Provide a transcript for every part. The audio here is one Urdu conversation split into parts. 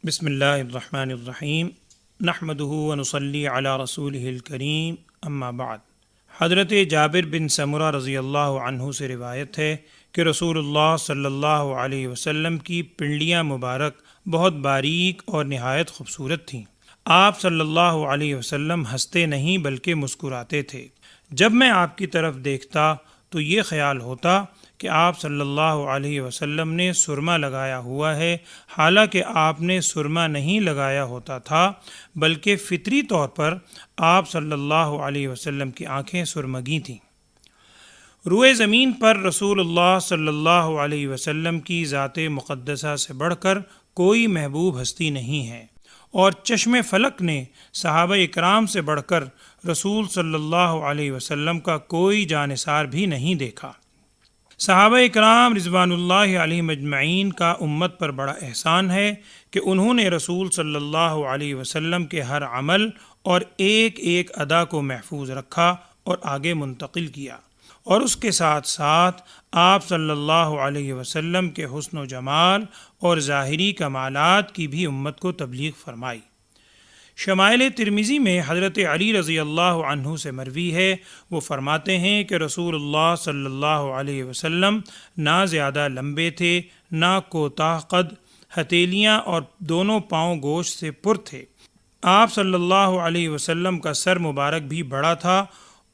بسم اللہ الرحمن الرحیم نحمدہ ونصلی علی رسولہ الکریم اما بعد۔ حضرت جابر بن سمرہ رضی اللہ عنہ سے روایت ہے کہ رسول اللہ صلی اللہ علیہ وسلم کی پنڈلیاں مبارک بہت باریک اور نہایت خوبصورت تھیں۔ آپ صلی اللہ علیہ وسلم ہنستے نہیں بلکہ مسکراتے تھے۔ جب میں آپ کی طرف دیکھتا تو یہ خیال ہوتا کہ آپ صلی اللہ علیہ وسلم نے سرما لگایا ہوا ہے، حالانکہ آپ نے سرما نہیں لگایا ہوتا تھا، بلکہ فطری طور پر آپ صلی اللہ علیہ وسلم کی آنکھیں سرمگی تھیں۔ روئے زمین پر رسول اللہ صلی اللہ علیہ وسلم کی ذات مقدسہ سے بڑھ کر کوئی محبوب ہستی نہیں ہے، اور چشم فلک نے صحابہ اکرام سے بڑھ کر رسول صلی اللہ علیہ وسلم کا کوئی جانثار بھی نہیں دیکھا۔ صحابہ اکرام رضوان اللہ علیہم اجمعین کا امت پر بڑا احسان ہے کہ انہوں نے رسول صلی اللہ علیہ وسلم کے ہر عمل اور ایک ایک ادا کو محفوظ رکھا اور آگے منتقل کیا، اور اس کے ساتھ ساتھ آپ صلی اللہ علیہ وسلم کے حسن و جمال اور ظاہری کمالات کی بھی امت کو تبلیغ فرمائی۔ شمائل ترمذی میں حضرت علی رضی اللہ عنہ سے مروی ہے، وہ فرماتے ہیں کہ رسول اللہ صلی اللہ علیہ وسلم نہ زیادہ لمبے تھے، نہ کوتاہ قد، ہتھیلیاں اور دونوں پاؤں گوشت سے پر تھے۔ آپ صلی اللہ علیہ وسلم کا سر مبارک بھی بڑا تھا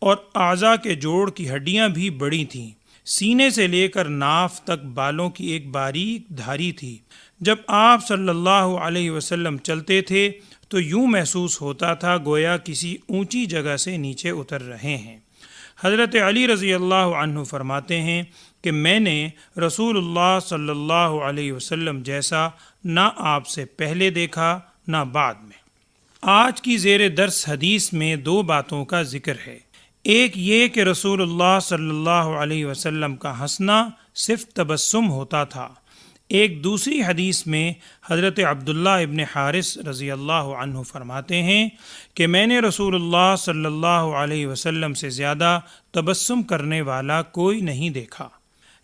اور اعضاء کے جوڑ کی ہڈیاں بھی بڑی تھیں۔ سینے سے لے کر ناف تک بالوں کی ایک باریک دھاری تھی۔ جب آپ صلی اللہ علیہ وسلم چلتے تھے تو یوں محسوس ہوتا تھا گویا کسی اونچی جگہ سے نیچے اتر رہے ہیں۔ حضرت علی رضی اللہ عنہ فرماتے ہیں کہ میں نے رسول اللہ صلی اللہ علیہ وسلم جیسا نہ آپ سے پہلے دیکھا نہ بعد میں۔ آج کی زیر درس حدیث میں دو باتوں کا ذکر ہے۔ ایک یہ کہ رسول اللہ صلی اللہ علیہ وسلم کا ہنسنا صرف تبسم ہوتا تھا۔ ایک دوسری حدیث میں حضرت عبداللہ ابن حارث رضی اللہ عنہ فرماتے ہیں کہ میں نے رسول اللہ صلی اللہ علیہ وسلم سے زیادہ تبسم کرنے والا کوئی نہیں دیکھا۔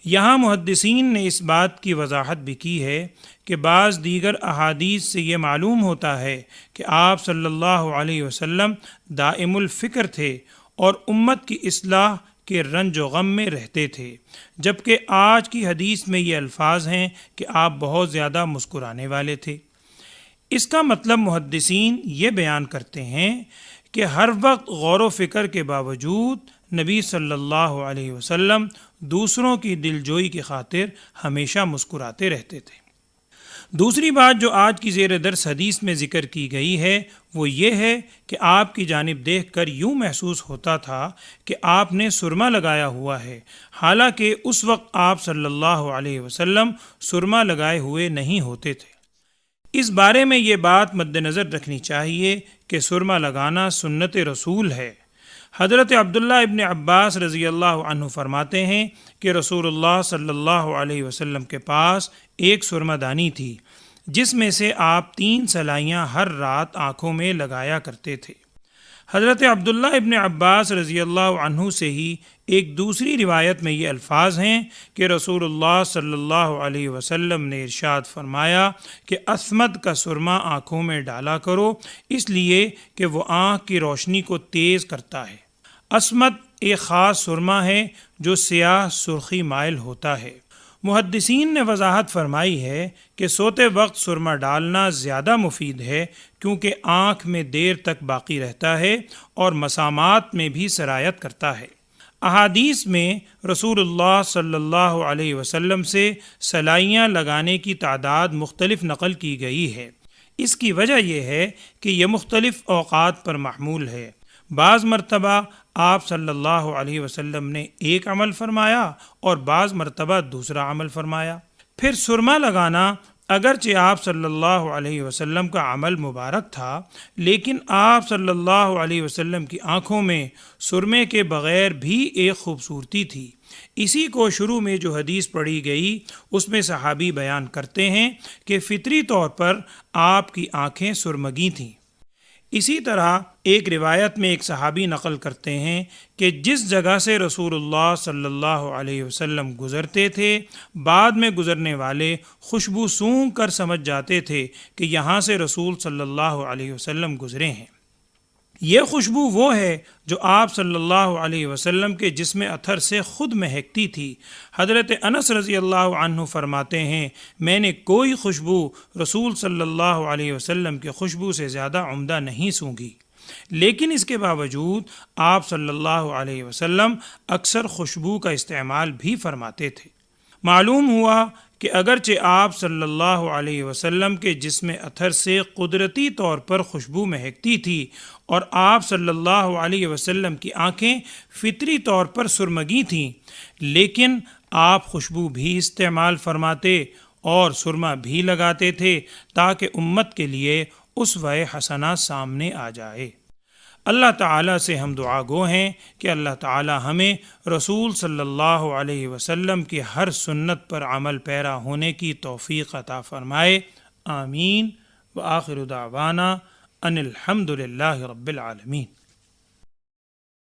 یہاں محدثین نے اس بات کی وضاحت بھی کی ہے کہ بعض دیگر احادیث سے یہ معلوم ہوتا ہے کہ آپ صلی اللہ علیہ وسلم دائم الفکر تھے اور امت کی اصلاح کے رنج و غم میں رہتے تھے، جبکہ آج کی حدیث میں یہ الفاظ ہیں کہ آپ بہت زیادہ مسکرانے والے تھے۔ اس کا مطلب محدثین یہ بیان کرتے ہیں کہ ہر وقت غور و فکر کے باوجود نبی صلی اللہ علیہ وسلم دوسروں کی دلجوئی کی خاطر ہمیشہ مسکراتے رہتے تھے۔ دوسری بات جو آج کی زیر درس حدیث میں ذکر کی گئی ہے وہ یہ ہے کہ آپ کی جانب دیکھ کر یوں محسوس ہوتا تھا کہ آپ نے سرما لگایا ہوا ہے، حالانکہ اس وقت آپ صلی اللہ علیہ وسلم سرما لگائے ہوئے نہیں ہوتے تھے۔ اس بارے میں یہ بات مد نظر رکھنی چاہیے کہ سرما لگانا سنت رسول ہے۔ حضرت عبداللہ ابن عباس رضی اللہ عنہ فرماتے ہیں کہ رسول اللہ صلی اللہ علیہ وسلم کے پاس ایک سرما دانی تھی جس میں سے آپ 3 سلائیاں ہر رات آنکھوں میں لگایا کرتے تھے۔ حضرت عبداللہ ابن عباس رضی اللہ عنہ سے ہی ایک دوسری روایت میں یہ الفاظ ہیں کہ رسول اللہ صلی اللہ علیہ وسلم نے ارشاد فرمایا کہ عصمت کا سرما آنکھوں میں ڈالا کرو، اس لیے کہ وہ آنکھ کی روشنی کو تیز کرتا ہے۔ عصمت ایک خاص سرما ہے جو سیاہ سرخی مائل ہوتا ہے۔ محدثین نے وضاحت فرمائی ہے کہ سوتے وقت سرما ڈالنا زیادہ مفید ہے کیونکہ آنکھ میں دیر تک باقی رہتا ہے اور مسامات میں بھی سرایت کرتا ہے۔ احادیث میں رسول اللہ صلی اللہ علیہ وسلم سے سلائیاں لگانے کی تعداد مختلف نقل کی گئی ہے۔ اس کی وجہ یہ ہے کہ یہ مختلف اوقات پر محمول ہے۔ بعض مرتبہ آپ صلی اللہ علیہ وسلم نے ایک عمل فرمایا اور بعض مرتبہ دوسرا عمل فرمایا۔ پھر سرما لگانا اگرچہ آپ صلی اللہ علیہ وسلم کا عمل مبارک تھا، لیکن آپ صلی اللہ علیہ وسلم کی آنکھوں میں سرمے کے بغیر بھی ایک خوبصورتی تھی۔ اسی کو شروع میں جو حدیث پڑھی گئی اس میں صحابی بیان کرتے ہیں کہ فطری طور پر آپ کی آنکھیں سرمگی تھیں۔ اسی طرح ایک روایت میں ایک صحابی نقل کرتے ہیں کہ جس جگہ سے رسول اللہ صلی اللہ علیہ وسلم گزرتے تھے بعد میں گزرنے والے خوشبو سونگھ کر سمجھ جاتے تھے کہ یہاں سے رسول صلی اللہ علیہ وسلم گزرے ہیں۔ یہ خوشبو وہ ہے جو آپ صلی اللہ علیہ وسلم کے جسم اطہر سے خود مہکتی تھی۔ حضرت انس رضی اللہ عنہ فرماتے ہیں میں نے کوئی خوشبو رسول صلی اللہ علیہ وسلم کے خوشبو سے زیادہ عمدہ نہیں سونگھی، لیکن اس کے باوجود آپ صلی اللہ علیہ وسلم اکثر خوشبو کا استعمال بھی فرماتے تھے۔ معلوم ہوا کہ اگرچہ آپ صلی اللہ علیہ وسلم کے جسم اطہر سے قدرتی طور پر خوشبو مہکتی تھی اور آپ صلی اللہ علیہ وسلم کی آنکھیں فطری طور پر سرمگی تھیں، لیکن آپ خوشبو بھی استعمال فرماتے اور سرما بھی لگاتے تھے تاکہ امت کے لیے اسوہ حسنہ سامنے آ جائے۔ اللہ تعالیٰ سے ہم دعا گو ہیں کہ اللہ تعالیٰ ہمیں رسول صلی اللہ علیہ وسلم کی ہر سنت پر عمل پیرا ہونے کی توفیق عطا فرمائے، آمین۔ وآخر دعوانا ان الحمد للہ رب العالمین۔